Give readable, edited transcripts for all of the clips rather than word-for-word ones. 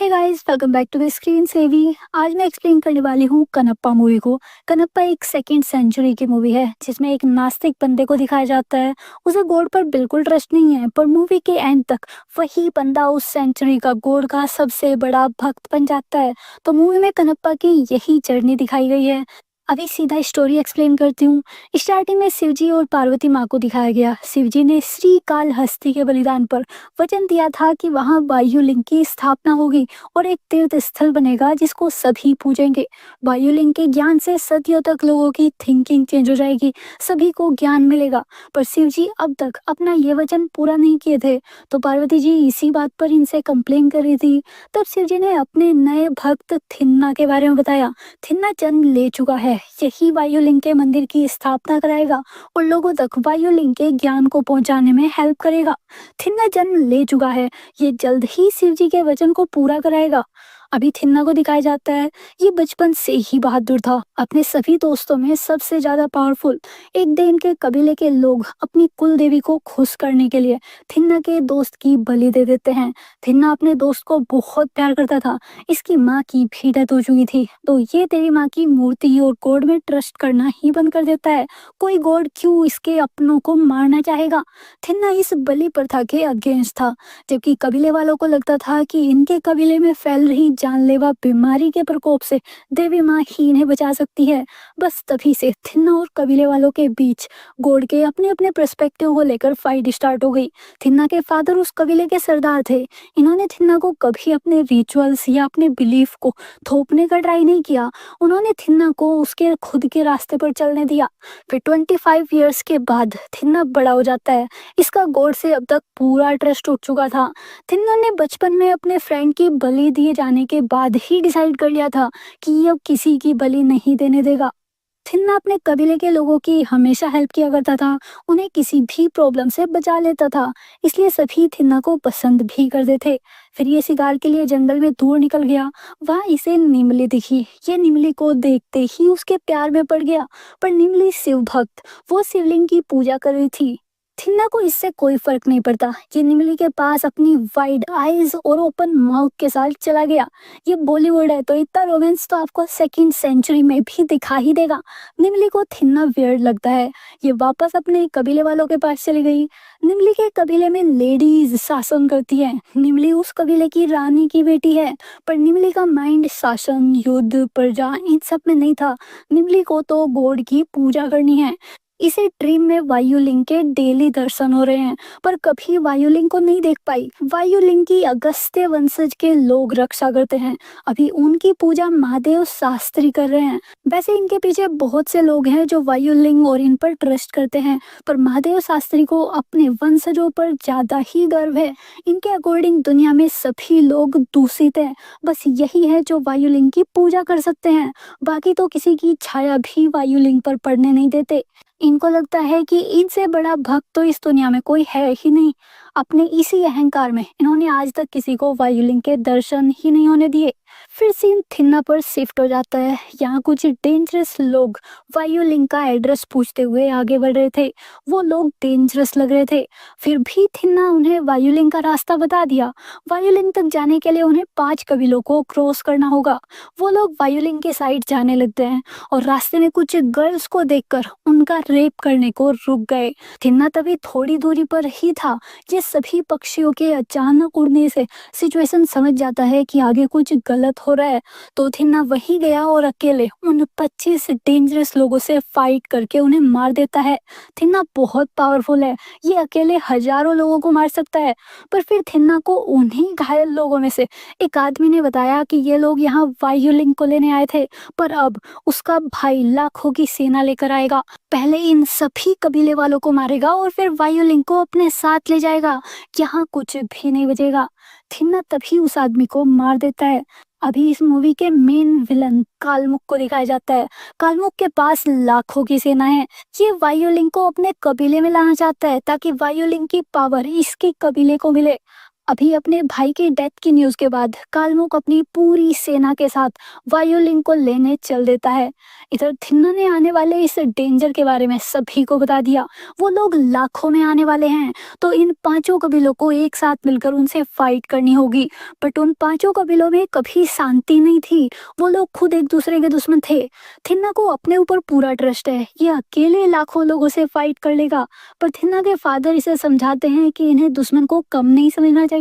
Hey guys, welcome back to the screen savvy. आज मैं explain करने वाली हूँ कनप्पा मूवी को। कनप्पा एक सेकेंड सेंचुरी की मूवी है जिसमें एक नास्तिक बंदे को दिखाया जाता है। उसे गॉड पर बिल्कुल ट्रस्ट नहीं है, पर मूवी के एंड तक वही बंदा उस सेंचुरी का गॉड का सबसे बड़ा भक्त बन जाता है। तो मूवी में कनप्पा की यही जर्नी दिखाई गई है। अभी सीधा स्टोरी एक्सप्लेन करती हूँ। स्टार्टिंग में शिवजी और पार्वती माँ को दिखाया गया। शिवजी ने श्री काल हस्ती के बलिदान पर वचन दिया था कि वहां वायुलिंग की स्थापना होगी और एक तीर्थ स्थल बनेगा जिसको सभी पूजेंगे। वायुलिंग के ज्ञान से सदियों तक लोगों की थिंकिंग चेंज हो जाएगी, सभी को ज्ञान मिलेगा। पर शिवजी अब तक अपना ये वचन पूरा नहीं किए थे, तो पार्वती जी इसी बात पर इनसे कंप्लेन कर रही थी। तब शिवजी ने अपने नए भक्त थिन्ना के बारे में बताया। थिन्ना जन्म ले चुका है, यही वायुलिंग के मंदिर की स्थापना कराएगा और लोगों तक वायुलिंग के ज्ञान को पहुंचाने में हेल्प करेगा। थिन्ना जन्म ले चुका है, ये जल्द ही शिवजी के वचन को पूरा कराएगा। अभी थिन्ना को दिखाया जाता है, ये बचपन से ही बहादुर था, अपने सभी दोस्तों में सबसे ज्यादा पावरफुल। एक दिन के कबीले के लोग अपनी कुल देवी को खुश करने के लिए थिन्ना के दोस्त की बलि दे देते हैं। थिन्ना अपने दोस्त को बहुत प्यार करता था। इसकी माँ की भी डेथ हो चुकी थी, तो ये तेरी माँ की मूर्ति और गॉड में ट्रस्ट करना ही बंद कर देता है। कोई गॉड क्यों इसके अपनों को मारना चाहेगा। थिन्ना इस बलि प्रथा के अगेंस्ट था, जबकि कबीले वालों को लगता था कि इनके कबीले में फैल रही जानलेवा बीमारी के प्रकोप से देवी माँ ही इन्हें बचा सकती है। बस तभी से थिन्ना और कबीले वालों के बीच गॉड के अपने अपने पर्सपेक्टिव को लेकर फाइट स्टार्ट हो गई। थिन्ना के फादर उस कबीले के सरदार थे। इन्होंने थिन्ना को कभी अपने रिचुअल्स या अपने बिलीफ को थोपने का ट्राई नहीं किया। उन्होंने थिन्ना को उसके खुद के रास्ते पर चलने दिया। फिर 25 ईयर्स के बाद थिन्ना बड़ा हो जाता है। इसका गॉड से अब तक पूरा ट्रस्ट उठ चुका था। थिन्ना ने बचपन में अपने फ्रेंड की बलि दिए जाने के बाद ही डिसाइड कर लिया था कि अब किसी की बलि नहीं देने देगा। थिन्ना अपने कबीले के लोगों की हमेशा हेल्प किया करता था, उन्हें किसी भी प्रॉब्लम से बचा लेता था, इसलिए सभी थिन्ना को पसंद भी करते थे। फिर ये शिकार के लिए जंगल में दूर निकल गया। वहाँ इसे निमली दिखी। ये निमली को देखते ही उसके प्यार में पड़ गया। पर निमली शिव भक्त, वो शिवलिंग की पूजा कर रही थी। थिन्ना को इससे कोई फर्क नहीं पड़ता। ये निमली के पास अपनी वाइड आईज और ओपन माउथ के साथ चला गया। ये बॉलीवुड है, तो इतना रोमांस तो आपको सेकंड सेंचुरी में भी दिखा ही देगा। निमली को थिन्ना वियर्ड लगता है। ये वापस अपने कबीले वालों के पास चली गई। निमली के कबीले में लेडीज शासन करती है। निमली उस कबीले की रानी की बेटी है, पर निमली का माइंड शासन, युद्ध, प्रजा इन सब में नहीं था। निमली को तो गॉड की पूजा करनी है। इसे ड्रीम में वायुलिंग के डेली दर्शन हो रहे हैं, पर कभी वायुलिंग को नहीं देख पाई। वायुलिंग की अगस्त्य वंशज के लोग रक्षा करते हैं। अभी उनकी पूजा महादेव शास्त्री कर रहे हैं। वैसे इनके पीछे बहुत से लोग हैं जो वायुलिंग और इन पर ट्रस्ट करते हैं, पर महादेव शास्त्री को अपने वंशजों पर ज्यादा ही गर्व है। इनके अकॉर्डिंग दुनिया में सभी लोग दूषित हैं, बस यही है जो वायुलिंग की पूजा कर सकते हैं। बाकी तो किसी की छाया भी वायुलिंग पर पड़ने नहीं देते। इनको लगता है कि इनसे बड़ा भक्त तो इस दुनिया में कोई है ही नहीं। अपने इसी अहंकार में इन्होंने आज तक किसी को वायुलिंग के दर्शन ही नहीं होने दिए। फिर सीन थिन्ना पर शिफ्ट हो जाता है। यहाँ कुछ डेंजरस लोग वायुलिंग का एड्रेस पूछते हुए आगे बढ़ रहे थे। वो लोग डेंजरस लग रहे थे, फिर भी थिन्ना उन्हें वायुलिंग का रास्ता बता दिया। वायुलिंग तक जाने के लिए उन्हें 5 कबीलों को क्रॉस करना होगा। वो लोग वायुलिंग के साइड जाने लगते हैं और रास्ते में कुछ गर्ल्स को देखकर उनका रेप करने को रुक गए। थिन्ना तभी थोड़ी दूरी पर ही था। ये सभी पक्षियों के अचानक उड़ने से सिचुएशन समझ जाता है कि आगे कुछ गलत हो रहा है, तो थिन्ना वहीं गया और अकेले उन 25 डेंजरस लोगों से फाइट करके उन्हें मार देता है। थिन्ना बहुत पावरफुल है, ये अकेले हजारों लोगों को मार सकता है। पर फिर थिन्ना को उन्हीं घायल लोगों में से एक आदमी ने बताया कि ये लोग यहाँ वायुलिंग को लेने आए थे, पर अब उसका भाई लाखों की सेना लेकर आएगा। पहले इन सभी कबीले वालों को मारेगा और फिर वायुलिंग को अपने साथ ले जाएगा। यहाँ कुछ भी नहीं बचेगा। थिन्ना तभी उस आदमी को मार देता है। अभी इस मूवी के मेन विलन कालमुख को दिखाया जाता है। कालमुख के पास लाखों की सेना है। ये वायुलिंग को अपने कबीले में लाना चाहता है ताकि वायुलिंग की पावर इसके कबीले को मिले। अभी अपने भाई की डेथ की न्यूज़ के बाद कालमुक अपनी पूरी सेना के साथ वायोलिन को लेने चल देता है। इधर थिन्ना ने आने वाले इस डेंजर के बारे में सभी को बता दिया। वो लोग लाखों में आने वाले हैं, तो इन पांचों कबीलों को एक साथ मिलकर उनसे फाइट करनी होगी। बट उन पांचों कबीलों में कभी शांति नहीं थी, वो लोग खुद एक दूसरे के दुश्मन थे। थिन्ना को अपने ऊपर पूरा ट्रस्ट है, ये अकेले लाखों लोगों से फाइट कर लेगा। पर थिन्ना के फादर इसे समझाते हैं कि इन्हें दुश्मन को कम नहीं समझना चाहिए,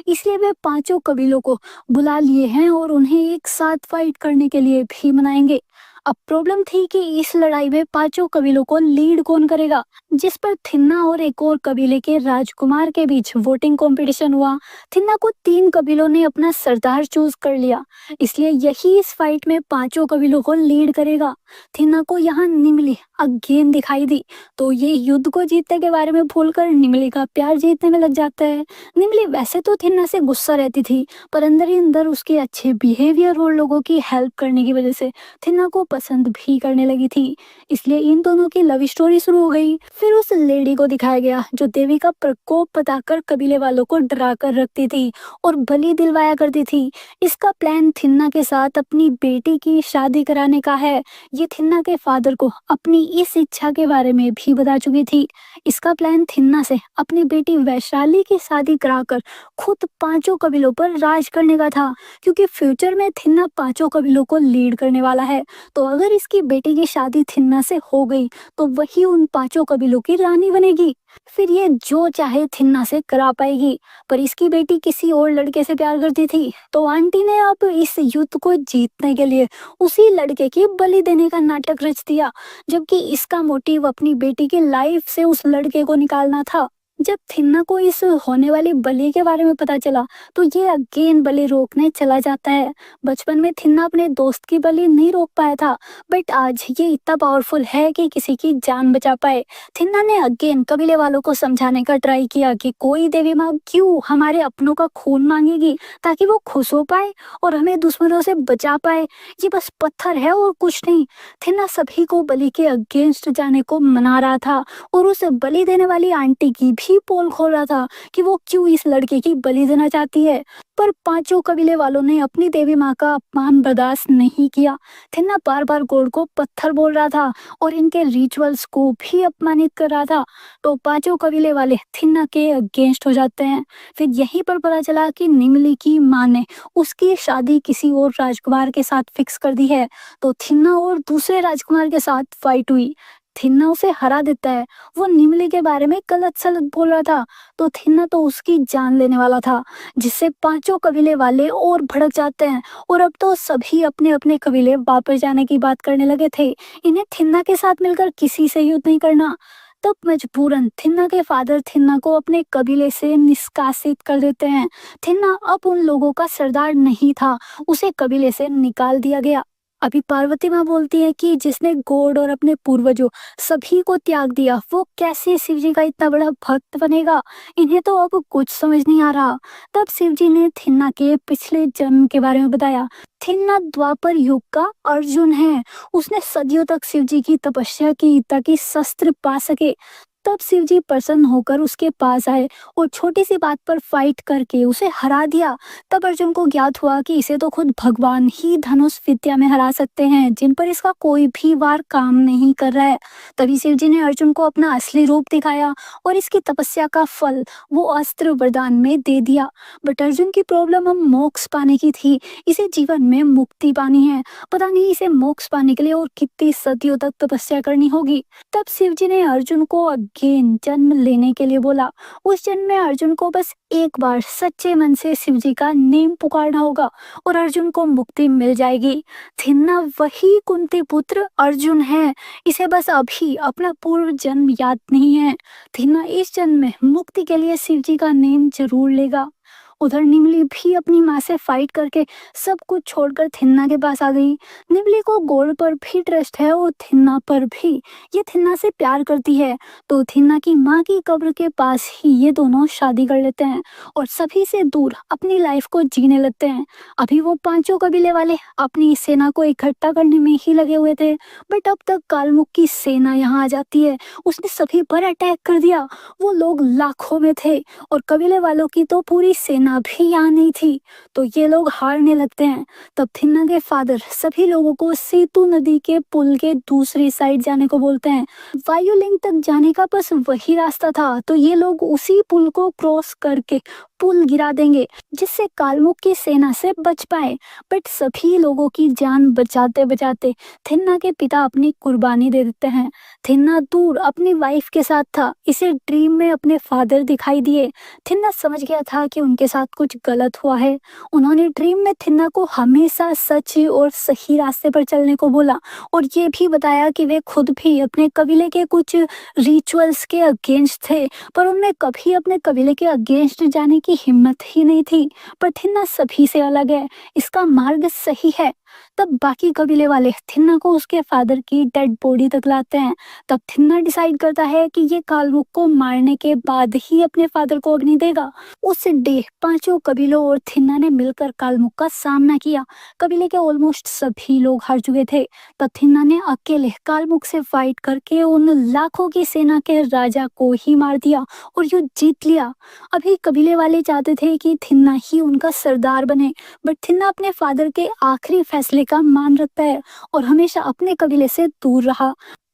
इसलिए वे पांचों कबीलों को बुला लिए हैं और उन्हें एक साथ फाइट करने के लिए भी मनाएंगे। अब प्रॉब्लम थी कि इस लड़ाई में पांचों कबीलों को लीड कौन करेगा, जिस पर थिन्ना और एक और कबीले के राजकुमार के बीच वोटिंग कंपटीशन हुआ। थिन्ना को तीन कबीलों ने अपना सरदार चूज कर लिया, इसलिए यही इस फाइट में पांचों कबीलों को लीड करेगा। थिन्ना को यहाँ निमली अगेन दिखाई दी, तो ये युद्ध को जीतने के बारे में भूलकर निमली का प्यार जीतने में लग जाता है। निमली वैसे तो थिन्ना से गुस्सा रहती थी, पर अंदर ही अंदर उसके अच्छे बिहेवियर और लोगों की हेल्प करने की वजह से थिन्ना को पसंद भी करने लगी थी। इसलिए इन दोनों की लव स्टोरी शुरू हो गई। फिर उस लेडी को दिखाया गया जो देवी का प्रकोप बताकर कबीले वालों को डरा कर रखती थी और बलि दिलवाया करती थी। इसका प्लान थिन्ना के साथ अपनी बेटी की शादी कराने का है। ये थिन्ना के फादर को अपनी इस इच्छा के बारे में भी बता चुकी थी। इसका प्लान थिन्ना से अपनी बेटी वैशाली की शादी कराकर खुद पांचों कबीलों पर राज करने का था, क्योंकि फ्यूचर में थिन्ना पांचों कबीलों को लीड करने वाला है। तो अगर इसकी बेटी की शादी थिन्ना से हो गई तो वही उन पांचों कबीलों की रानी बनेगी। फिर ये जो चाहे थिन्ना से करा पाएगी। पर इसकी बेटी किसी और लड़के से प्यार करती थी, तो आंटी ने अब इस युद्ध को जीतने के लिए उसी लड़के की बलि देने का नाटक रच दिया, जबकि इसका मोटिव अपनी बेटी की लाइफ से उस लड़के को निकालना था। जब थिन्ना को इस होने वाली बलि के बारे में पता चला तो ये अगेन बलि रोकने चला जाता है। बचपन में थिन्ना अपने दोस्त की बलि नहीं रोक पाया था, बट आज ये इतना पावरफुल है कि किसी की जान बचा पाए। थिन्ना ने अगेन कबीले वालों को समझाने का ट्राई किया कि कोई देवी माँ क्यों हमारे अपनों का खून मांगेगी, ताकि वो खुश हो पाए और हमें दुश्मनों से बचा पाए। ये बस पत्थर है और कुछ नहीं। थिन्ना सभी को बलि के अगेंस्ट जाने को मना रहा था और उस बलि देने वाली आंटी की भी पोल खोल रहा था कि वो क्यों इस लड़के की बलि देना चाहती है। पर पांचों कबीले वालों ने अपनी देवी माँ का अपमान बर्दाश्त नहीं किया। थिन्ना बार बार गॉड को पत्थर बोल रहा था और इनके रिचुअल्स को भी अपमानित कर रहा था, तो पांचों कबीले वाले थिन्ना के अगेंस्ट हो जाते हैं। फिर यहीं पर पता चला कि निमली की माँ ने उसकी शादी किसी और राजकुमार के साथ फिक्स कर दी है, तो थिन्ना और दूसरे राजकुमार के साथ फाइट हुई। थिन्ना उसे हरा देता है। वो निमली के बारे में गलत सलत बोल रहा था, तो थिन्ना तो उसकी जान लेने वाला था, जिससे पांचों कबीले वाले और भड़क जाते हैं और अब तो सभी अपने अपने कबीले वापस जाने की बात करने लगे थे। इन्हें थिन्ना के साथ मिलकर किसी से युद्ध नहीं करना। तब मजबूरन थिन्ना के फादर थिन्ना को अपने कबीले से निष्कासित कर देते हैं। थिन्ना अब उन लोगों का सरदार नहीं था, उसे कबीले से निकाल दिया गया। अभी पार्वती माँ बोलती है कि जिसने गॉड और अपने पूर्वजों सभी को त्याग दिया, वो कैसे शिव जी का इतना बड़ा भक्त बनेगा। इन्हें तो अब कुछ समझ नहीं आ रहा। तब शिव जी ने थिन्ना के पिछले जन्म के बारे में बताया। थिन्ना द्वापर युग का अर्जुन है। उसने सदियों तक शिव जी की तपस्या की ताकि शस्त्र पा सके। तब शिव जी प्रसन्न होकर उसके पास आए और छोटी सी बात पर फाइट करके उसे हरा दिया। तब अर्जुन को ज्ञात हुआ कि इसे तो खुद भगवान ही धनुष विद्या में हरा सकते हैं, जिन पर इसका कोई भी वार काम नहीं कर रहा है। तभी शिव जी ने अर्जुन को अपना असली रूप दिखाया और इसकी तपस्या का फल वो अस्त्र वरदान में दे दिया। बट अर्जुन की प्रॉब्लम अब मोक्ष पाने की थी। इसे जीवन में मुक्ति पानी है। पता नहीं इसे मोक्ष पाने के लिए और कितनी सदियों तक तपस्या करनी होगी। तब शिव जी ने अर्जुन को अगेन जन्म लेने के लिए बोला। उस जन्म में अर्जुन को बस एक बार सच्चे मन से शिव जी का नेम पुकारना होगा और अर्जुन को मुक्ति मिल जाएगी। थिन्ना वही कुंती पुत्र अर्जुन है। इसे बस अभी अपना पूर्व जन्म याद नहीं है। थिन्ना इस जन्म में मुक्ति के लिए शिव जी का नेम जरूर लेगा उधर निमली भी अपनी माँ से फाइट करके सब कुछ छोड़कर थिन्ना के पास आ गई। निमली को गोल्ड पर भी ट्रस्ट है और थिन्ना पर भी। ये थिन्ना से प्यार करती है, तो थिन्ना की माँ की कब्र के पास ही ये दोनों शादी कर लेते हैं और सभी से दूर अपनी लाइफ को जीने लगते हैं। अभी वो पांचों कबीले वाले अपनी सेना को इकट्ठा करने में ही लगे हुए थे, बट अब तक कालमुख की सेना यहाँ आ जाती है। उसने सभी पर अटैक कर दिया। वो लोग लाखों में थे और कबीले वालों की तो पूरी सेना भी यहाँ नहीं थी, तो ये लोग हारने लगते हैं। तब थिन्ना के फादर सभी लोगों को सेतु नदी के पुल के दूसरी साइड जाने को बोलते हैं। वायुलिंग तक जाने का बस वही रास्ता था, तो ये लोग उसी पुल को क्रॉस करके पुल गिरा देंगे, जिससे कालमुख की सेना से बच पाए। बट सभी लोगों की जान बचाते बचाते थिन्ना के पिता अपनी कुर्बानी दे देते हैं। थिन्ना दूर अपनी वाइफ के साथ था, इसे ड्रीम में अपने फादर दिखाई दिए। थिन्ना समझ गया था कि उनके साथ कुछ गलत हुआ है। उन्होंने ड्रीम में थिन्ना को हमेशा सच और सही रास्ते पर चलने को बोला और ये भी बताया कि वे खुद भी अपने कबीले के कुछ रिचुअल्स के अगेंस्ट थे, पर उनमें कभी अपने कबीले के अगेंस्ट जाने की हिम्मत ही नहीं थी। पर थिन्ना सभी से अलग है, इसका मार्ग सही है। तब बाकी कबीले वाले थिन्ना को उसके फादर की डेड बॉडी तक लाते हैं। तब थिन्ना डिसाइड करता है कि ये कालमुख को मारने के बाद ही अपने फादर को अग्नि देगा। उस डे पांचों कबीलों और थिन्ना ने मिलकर कालमुख का सामना किया। कबीले के ऑलमोस्ट सभी लोग हार चुके थे। तब थिन्ना ने अकेले कालमुख से फाइट करके उन लाखों की सेना के राजा को ही मार दिया और युद्ध जीत लिया। अभी कबीले वाले चाहते थे कि थिन्ना ही उनका सरदार बने, बट थिन्ना अपने फादर के आखिरी फैसले का मान रखता है और हमेशा अपने कबीले से दूर रहा।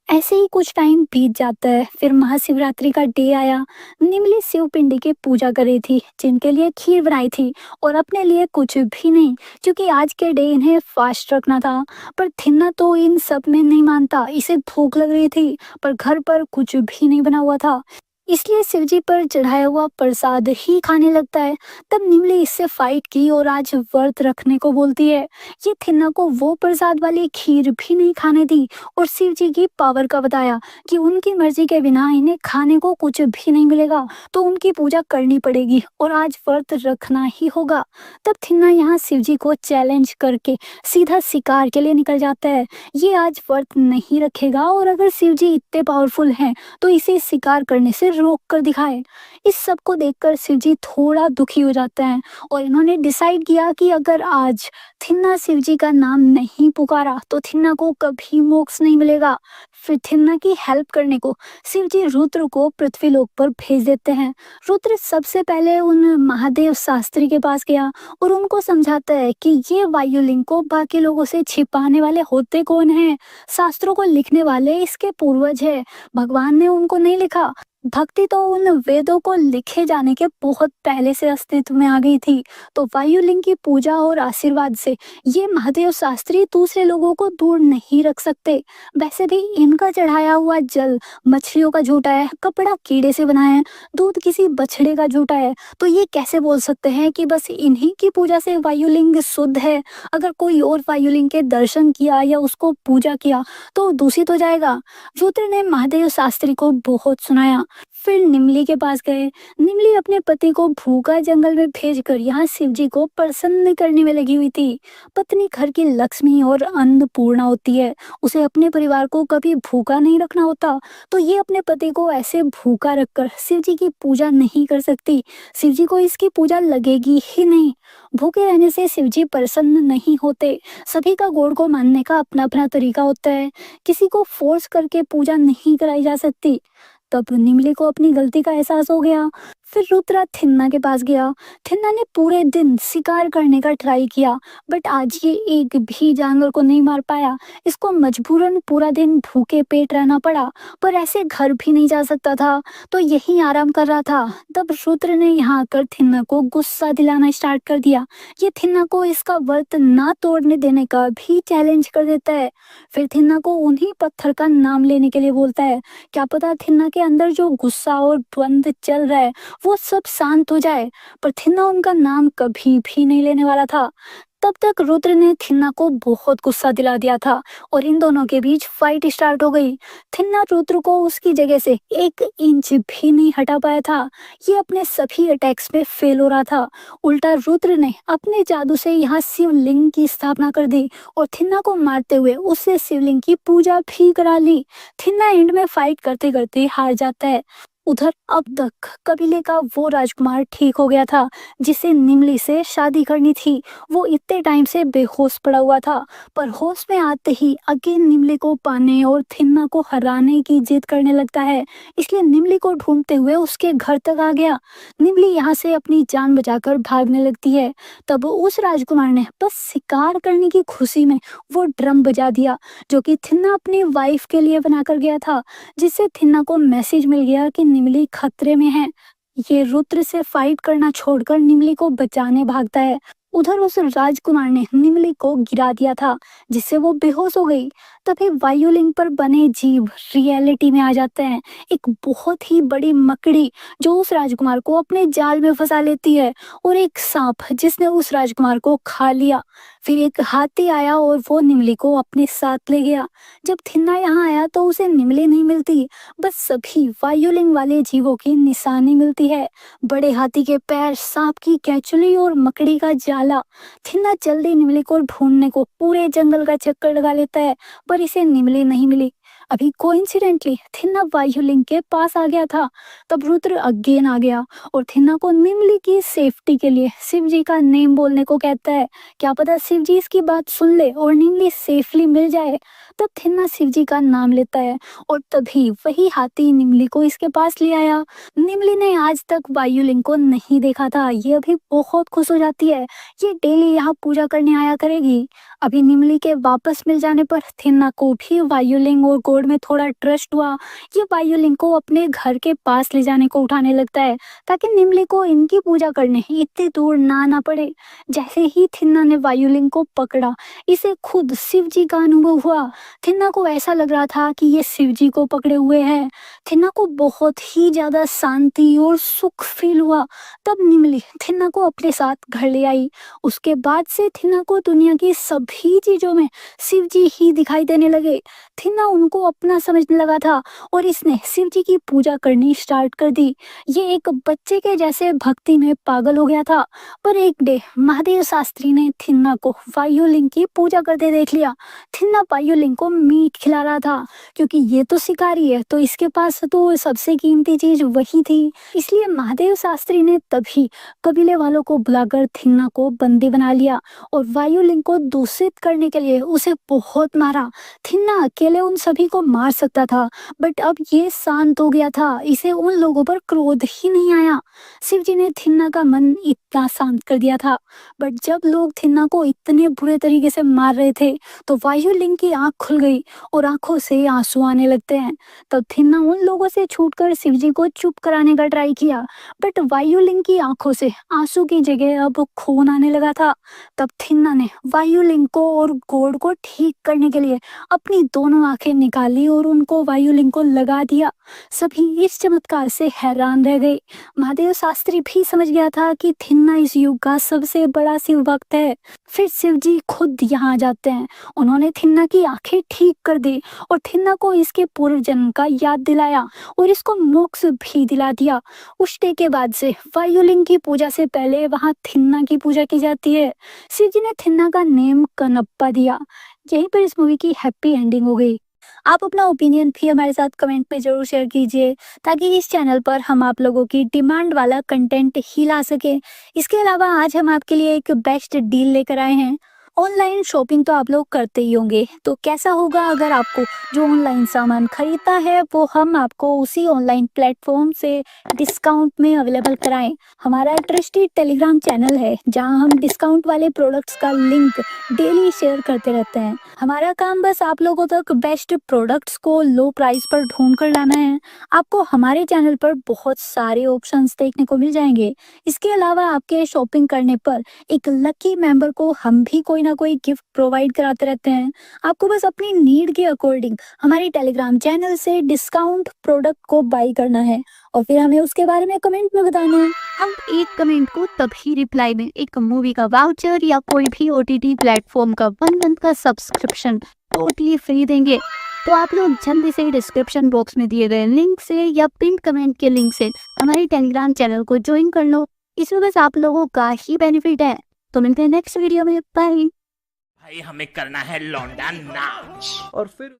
ऐसे ही कुछ टाइम बीत जाता है। फिर महाशिवरात्रि का डे आया। निमली शिव पिंडी की पूजा कर रही थी, जिनके लिए खीर बनाई थी और अपने लिए कुछ भी नहीं, क्योंकि आज के डे इन्हें फास्ट रखना था। पर थिन्ना तो इन सब में नहीं मानता, इसे भूख लग रही थी पर घर पर कुछ भी नहीं बना हुआ था, इसलिए शिवजी पर चढ़ाया हुआ प्रसाद ही खाने लगता है। तब निमली इससे फाइट की और आज व्रत रखने को बोलती है। ये थिन्ना को वो प्रसाद वाली खीर भी नहीं खाने दी और शिवजी की पावर का बताया कि उनकी मर्जी के बिना इन्हें खाने को कुछ भी नहीं मिलेगा, तो उनकी पूजा करनी पड़ेगी और आज व्रत रखना ही होगा। तब थिन्ना यहाँ शिवजी को चैलेंज करके सीधा शिकार के लिए निकल जाता है। ये आज व्रत नहीं रखेगा और अगर शिवजी इतने पावरफुल हैं तो इसे शिकार करने से रोक कर दिखाए। इस सब को देखकर शिवजी थोड़ा दुखी हो जाते हैं और इन्होंने डिसाइड किया कि अगर आज थिन्ना शिवजी का नाम नहीं पुकारा तो थिन्ना को कभी मोक्ष नहीं मिलेगा। फिर थिन्ना की हेल्प करने को शिवजी रुद्र को पृथ्वीलोक पर भेज देते हैं। रुद्र सबसे पहले उन महादेव शास्त्री के पास गया और उनको समझाता है कि ये वायुलिंग को बाकी लोगों से छिपाने वाले होते कौन हैं। शास्त्रों को लिखने वाले इसके पूर्वज है, भगवान ने उनको नहीं लिखा। भक्ति तो उन वेदों को लिखे जाने के बहुत पहले से अस्तित्व में आ गई थी, तो वायुलिंग की पूजा और आशीर्वाद से ये महादेव शास्त्री दूसरे लोगों को दूर नहीं रख सकते। वैसे भी इनका चढ़ाया हुआ जल मछलियों का झूठा है, कपड़ा कीड़े से बना है, दूध किसी बछड़े का झूठा है, तो ये कैसे बोल सकते हैं कि बस इन्हीं की पूजा से वायुलिंग शुद्ध है। अगर कोई और वायुलिंग के दर्शन किया या उसको पूजा किया तो दूषित हो जाएगा। रुद्र ने महादेव शास्त्री को बहुत सुनाया। फिर निमली के पास गए। निमली अपने पति को भूखा जंगल में भेजकर यहाँ शिवजी को प्रसन्न करने में लगी हुई थी। पत्नी घर की लक्ष्मी और अन्नपूर्णा होती है, उसे अपने परिवार को कभी भूखा नहीं रखना होता, तो ये अपने पति को ऐसे भूखा रखकर शिवजी की पूजा नहीं कर सकती। शिवजी को इसकी पूजा लगेगी ही नहीं। भूखे रहने से शिवजी प्रसन्न नहीं होते। सभी का गॉड को मानने का अपना अपना तरीका होता है, किसी को फोर्स करके पूजा नहीं कराई जा सकती। तब निमली को अपनी गलती का एहसास हो गया। फिर रुद्रा थिन्ना के पास गया। थिन्ना ने पूरे दिन शिकार करने का ट्राई किया, बट आज ये एक भी जानवर को नहीं मार पाया। इसको मजबूरन पूरा दिन भूखे पेट रहना पड़ा, पर ऐसे घर भी नहीं जा सकता था, तो यहीं आराम कर रहा था। तब रुद्र ने यहाँ आकर थिन्ना को गुस्सा दिलाना स्टार्ट कर दिया। ये थिन्ना को इसका व्रत ना तोड़ने देने का भी चैलेंज कर देता है। फिर थिन्ना को उन्हीं पत्थर का नाम लेने के लिए बोलता है। क्या पता थिन्ना के अंदर जो गुस्सा और द्वंद चल रहा है वो सब शांत हो जाए, पर थिन्ना उनका नाम कभी भी नहीं लेने वाला था। तब तक रुद्र ने थिन्ना को बहुत गुस्सा दिला दिया था और इन दोनों के बीच फाइट स्टार्ट हो गई। थिन्ना रुद्र को उसकी जगह से 1 इंच भी नहीं हटा पाया था। ये अपने सभी अटैक्स में फेल हो रहा था। उल्टा रुद्र ने अपने जादू से यहाँ शिवलिंग की स्थापना कर दी और थिन्ना को मारते हुए उससे शिवलिंग की पूजा भी करा ली। थिन्ना एंड में फाइट करते करते हार जाता है। उधर अब तक कबीले का वो राजकुमार ठीक हो गया था जिसे निमली से शादी करनी थी। वो इतने टाइम से बेहोश पड़ा हुआ था, पर होश में आते ही अगेन निमली को पाने और थिन्ना को हराने की जिद करने लगता है। इसलिए निमली को ढूंढते हुए उसके घर तक आ गया। निमली यहाँ से अपनी जान बचाकर भागने लगती है। तब उस राजकुमार ने बस शिकार करने की खुशी में वो ड्रम बजा दिया जो कि थिन्ना अपनी वाइफ के लिए बनाकर गया था, जिससे थिन्ना को मैसेज मिल गया कि निमली खतरे में है। ये रुद्र से फाइट करना छोड़कर निमली को बचाने भागता है। उधर उस राजकुमार ने निमली को गिरा दिया था जिससे वो बेहोश हो गई। तभी वायुलिंग पर बने जीव रियलिटी में आ जाते हैं। एक बहुत ही बड़ी मकड़ी जो उस राजकुमार को अपने जाल में फंसा लेती है और एक सांप जिसने उस राजकुमार को खा लिया। फिर एक हाथी आया और वो निमली को अपने साथ ले गया। जब थिन्ना यहाँ आया तो उसे निमली नहीं मिलती, बस सभी वायुलिंग वाले जीवों की निशानी मिलती है। बड़े हाथी के पैर, सांप की कैचुली और मकड़ी का जाला। थिन्ना जल्दी निमली को ढूंढने को पूरे जंगल का चक्कर लगा लेता है, पर इसे निमली नहीं मिली। अभी कोइंसिडेंटली थिन्ना वायुलिंग के पास आ गया था। तब रुद्र अगेन आ गया और थिन्ना को निमली की सेफ्टी के लिए शिवजी का नेम बोलने को कहता है। क्या पता शिवजी इसकी बात सुन ले और निमली सेफली मिल जाए। तब थिन्ना शिवजी का नाम लेता है और तभी वही हाथी निमली को इसके पास ले आया। निमली ने आज तक वायुलिंग को नहीं देखा था। ये अभी बहुत खुश हो जाती है। ये डेली यहाँ पूजा करने आया करेगी। अभी निमली के वापस मिल जाने पर थिन्ना को भी वायुलिंग और गोड में थोड़ा ट्रस्ट हुआ। ये वायुलिंग को अपने घर के पास ले जाने को उठाने लगता है ताकि निमली को इनकी पूजा करने इतनी दूर ना आना पड़े। जैसे ही थिन्ना ने वायुलिंग को पकड़ा, इसे खुद शिवजी का अनुभव हुआ। थिन्ना को ऐसा लग रहा था कि ये शिवजी को पकड़े हुए हैं। थिन्ना को बहुत ही ज्यादा शांति और सुख फील हुआ। तब निमली थिन्ना को अपने साथ घर ले आई। उसके बाद से थिन्ना को दुनिया की सभी चीजों में शिवजी ही दिखाई देने लगे। थिन्ना उनको अपना समझने लगा था और इसने शिवजी की पूजा करनी स्टार्ट कर दी। ये एक बच्चे के जैसे भक्ति में पागल हो गया था। पर एक डे महादेव शास्त्री ने थिन्ना को वायुलिंग की पूजा करते देख लिया। थिन्ना वायुलिंग को मीट खिला रहा था क्योंकि ये तो शिकारी है, तो इसके पास तो सबसे कीमती चीज वही थी। इसलिए महादेव शास्त्री ने तभी कबीले वालों को बुलाकर थिन्ना को बंदी बना लिया और वायुलिंग को दूषित करने के लिए उसे बहुत मारा। थिन्ना अकेले उन सभी को मार सकता था, बट अब ये शांत हो गया था। इसे उन लोगों पर क्रोध ही नहीं आया। शिवजी ने थिन्ना का मन इतना शांत कर दिया था। बट जब लोग थिन्ना को इतने बुरे तरीके से मार रहे थे तो वायुलिंग की आंख खुल गई और आंखों से आंसू आने लगते हैं। तब थिन्ना उन लोगों से छूटकर शिवजी को चुप कराने का ट्राई किया, बट वायुलिंग की आंखों से आंसू की जगह अब खून आने लगा था। तब थिन्ना ने वायुलिंग को और गोड को ठीक करने के लिए अपनी दोनों आंखें निकाली और उनको वायुलिंग को लगा दिया। सभी इस चमत्कार से हैरान रह गए। महादेव शास्त्री भी समझ गया था कि थिन्ना इस युग का सबसे बड़ा शिव भक्त है। फिर शिवजी खुद यहाँ आ जाते हैं। उन्होंने थिन्ना की आंखें ठीक कर दी और थिन्ना को इसके पूर्व जन्म का याद दिलाया और इसको मोक्ष भी दिला दिया। उस डे के बाद से वायुलिंग की पूजा से पहले वहाँ थिन्ना की पूजा की जाती है। शिवजी ने थिन्ना का नेम कनप्पा दिया। यहीं पर इस मूवी की हैप्पी एंडिंग हो गई। आप अपना ओपिनियन भी हमारे साथ कमेंट में जरूर शेयर कीजिए ताकि इस चैनल पर हम आप लोगों की डिमांड वाला कंटेंट ही ला सके। इसके अलावा आज हम आपके लिए एक बेस्ट डील लेकर आए हैं। ऑनलाइन शॉपिंग तो आप लोग करते ही होंगे, तो कैसा होगा अगर आपको जो ऑनलाइन सामान खरीदना है वो हम आपको उसी ऑनलाइन प्लेटफॉर्म से डिस्काउंट में अवेलेबल कराएं। हमारा ट्रस्टेड टेलीग्राम चैनल है जहां हम डिस्काउंट वाले प्रोडक्ट्स का लिंक डेली शेयर करते रहते हैं। हमारा काम बस आप लोगों तक बेस्ट प्रोडक्ट्स को लो प्राइस पर ढूंढ कर लाना है। आपको हमारे चैनल पर बहुत सारे ऑप्शंस देखने को मिल जाएंगे। इसके अलावा आपके शॉपिंग करने पर एक लकी मेंबर को हम भी कोई ना कोई गिफ्ट प्रोवाइड कराते रहते हैं। आपको बस अपनी नीड के अकॉर्डिंग हमारे टेलीग्राम चैनल से डिस्काउंट प्रोडक्ट को बाई करना है और फिर हमें उसके बारे में कमेंट में बताना है। हम एक कमेंट को तभी रिप्लाई में एक मूवी का वाउचर या कोई भी OTT प्लेटफॉर्म का 1 मंथ का सब्सक्रिप्शन टोटली फ्री देंगे। तो आप लोग जल्दी से डिस्क्रिप्शन बॉक्स में दिए गए लिंक से या पिन कमेंट के लिंक से हमारे टेलीग्राम चैनल को ज्वाइन कर लो। इसमें बस आप लोगों का ही बेनिफिट है। तो मिलते हैं नेक्स्ट वीडियो में। बाय। भाई हमें करना है लौंडा नाच। और फिर